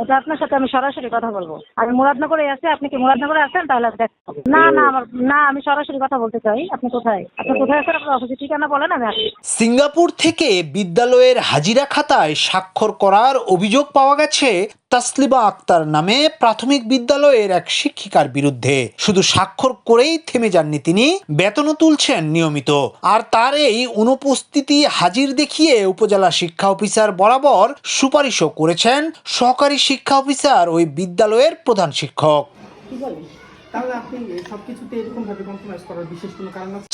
এটা আপনার সাথে আমি সরাসরি কথা বলবো। আমি মুরাদনগরে আছি, আপনি কি মুরাদনগরে আছেন? তাহলে না না না, আমি সরাসরি কথা বলতে চাই। আপনি কোথায় আছেন? আপনার অফিসের ঠিকানা বলেন, আমি আসি। সিঙ্গাপুর থেকে বিদ্যালয়ের হাজিরা খাতায় স্বাক্ষর করার অভিযোগ পাওয়া গেছে তাসলিমা আক্তার নামে প্রাথমিক বিদ্যালয়ের এক শিক্ষিকার বিরুদ্ধে। শুধু স্বাক্ষর করেই থেমে যাননি তিনি, বেতনও তুলছেন নিয়মিত। আর তার এই অনুপস্থিতি হাজির দেখিয়ে উপজেলা শিক্ষা অফিসার বরাবর সুপারিশও করেছেন সহকারী শিক্ষা অফিসার ওই বিদ্যালয়ের প্রধান শিক্ষক।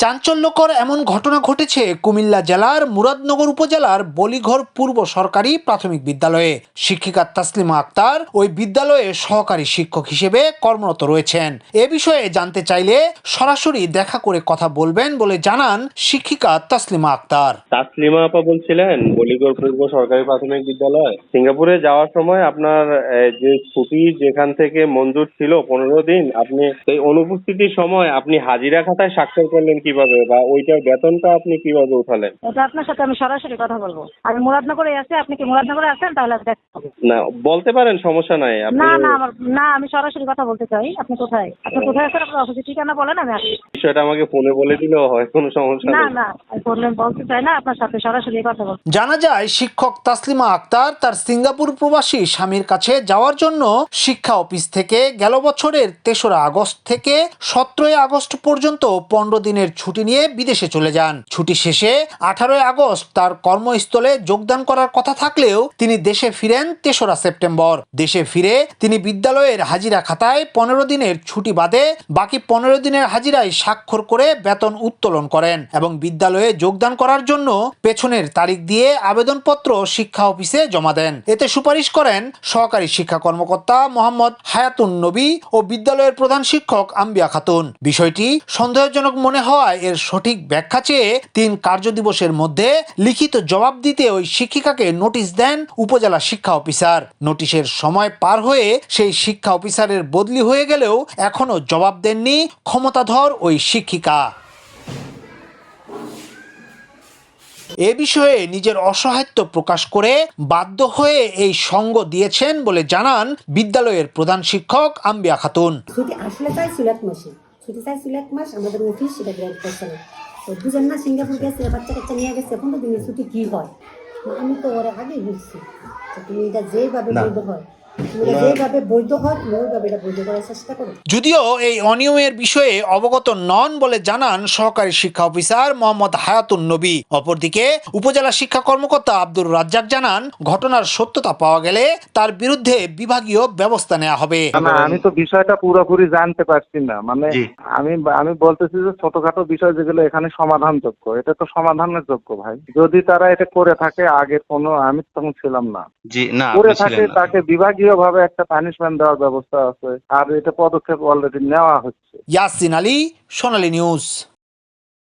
চাঞ্চল্যকর এমন ঘটনা ঘটেছে কুমিল্লা জেলার মুরাদনগর উপজেলার বলিঘর পূর্ব সরকারি প্রাথমিক বিদ্যালয়ে। শিক্ষিকা তাসলিমা আক্তার ওই বিদ্যালয়ে সহকারী শিক্ষক হিসেবে কর্মরত রয়েছেন। এ বিষয়ে জানতে চাইলে সরাসরি দেখা করে কথা বলবেন বলে জানান শিক্ষিকা তাসলিমা আক্তার। তাসলিমা আপা বলছিলেন, বলিঘর পূর্ব সরকারি প্রাথমিক বিদ্যালয়। সিঙ্গাপুরে যাওয়ার সময় আপনার যে ছুটি যেখান থেকে মঞ্জুর ছিল 15 দিন, আপনি এই অনুপস্থিতির সময় আপনি হাজিরা খাতায় স্বাক্ষর করলেন কিভাবে, বা ওইটার বেতনটা আপনি কিভাবে উঠালেন? এটা আপনার সাথে আমি সরাসরি কথা বলবো। আমি মুরাদনগরে আছি, আপনি কি মুরাদনগরে আছেন? তাহলে না, বলতে পারেন, সমস্যা নাই। না, আমি সরাসরি কথা বলতে চাই। আপনি কোথায় আছেন? আপনার অফিসের ঠিকানা বলেন, আমি আসি। বিষয়টা আমাকে ফোনে বলে দিলেও হয়, কোনো সমস্যা নেই। না, আমি ফোনে বলতে চাই না, আপনার সাথে সরাসরি কথা বলবো। জানা যায় শিক্ষক তাসলিমা আক্তার তার সিঙ্গাপুর প্রবাসী স্বামীর কাছে যাওয়ার জন্য শিক্ষা অফিস থেকে গেল বছরের 3রা আগস্ট থেকে 17ই আগস্ট পর্যন্ত 15 দিনের ছুটি নিয়ে বিদেশে চলে যান। ছুটি শেষে 18ই আগস্ট তার কর্মস্থলে যোগদান করার কথা থাকলেও তিনি দেশে ফিরেন 3রা সেপ্টেম্বর। দেশে ফিরে তিনি বিদ্যালয়ের হাজিরা খাতায় 15 দিনের ছুটি বাদে বাকি 15 দিনের হাজিরায় স্বাক্ষর করে বেতন উত্তোলন করেন এবং বিদ্যালয়ে যোগদান করার জন্য পেছনের তারিখ দিয়ে আবেদনপত্র শিক্ষা অফিসে জমা দেন। এতে সুপারিশ করেন সহকারী শিক্ষা কর্মকর্তা মোহাম্মদ হায়াতুন নবী ও বিদ্যালয়ের প্রধান শিক্ষক আম্বিয়া খাতুন। বিষয়টি সন্দেহজনক মনে হওয়ায় এর সঠিক ব্যাখ্যা চেয়ে 3 কার্যদিবসের মধ্যে লিখিত জবাব দিতে ওই শিক্ষিকাকে নোটিশ দেন উপজেলা শিক্ষা অফিসার। নোটিশের সময় পার হয়ে সেই শিক্ষা অফিসারের বদলি হয়ে গেলেও এখনো জবাব দেননি ক্ষমতাধর ওই শিক্ষিকা। এ বিষয়ে নিজের অসহায়ত্ব প্রকাশ করে বাধ্য হয়ে এই সঙ্গ দিয়েছেন বলে জানান বিদ্যালয়ের প্রধান শিক্ষক আম্বিয়া খাতুন। ছুটি আসলে চাইছিল 1 মাসে, ছুটি চাইছিল 1 মাস, আমাদের অফিস সেটা গ্র্যান্ট করছে না। তো দুজন না সিঙ্গাপুর গেছে, বাচ্চা কাচ্চা নিয়ে গেছে, 15 দিনের ছুটি কি হয়? আমি তো ওরা আগেই বলছি তুমি এটা যেভাবে বৈধ হয়, যদিও এই অনিয়মের বিষয়ে অবগত নন বলে জানান সহকারী শিক্ষা অফিসার মোহাম্মদ হায়াতুন নবী। অপরদিকে উপজেলা শিক্ষা কর্মকর্তা আব্দুর রাজ্জাক জানান, ঘটনার সত্যতা পাওয়া গেলে তার বিরুদ্ধে বিভাগীয় ব্যবস্থা নেওয়া হবে। আমি তো বিষয়টা পুরোপুরি জানতে পারছি না, মানে আমি বলতেছি যে ছোটখাটো বিষয় যেগুলো এখানে সমাধানযোগ্য, এটা তো সমাধানের যোগ্য ভাই। যদি তারা এটা করে থাকে, আগের কোনো আমি তখন ছিলাম না, করে থাকে তাকে বিভাগীয় ভাবে একটা পানিশমেন্ট দেওয়ার ব্যবস্থা আছে, আর এটা পদক্ষেপ অলরেডি নেওয়া হচ্ছে। ইয়াসিন আলী, সোনালী নিউজ।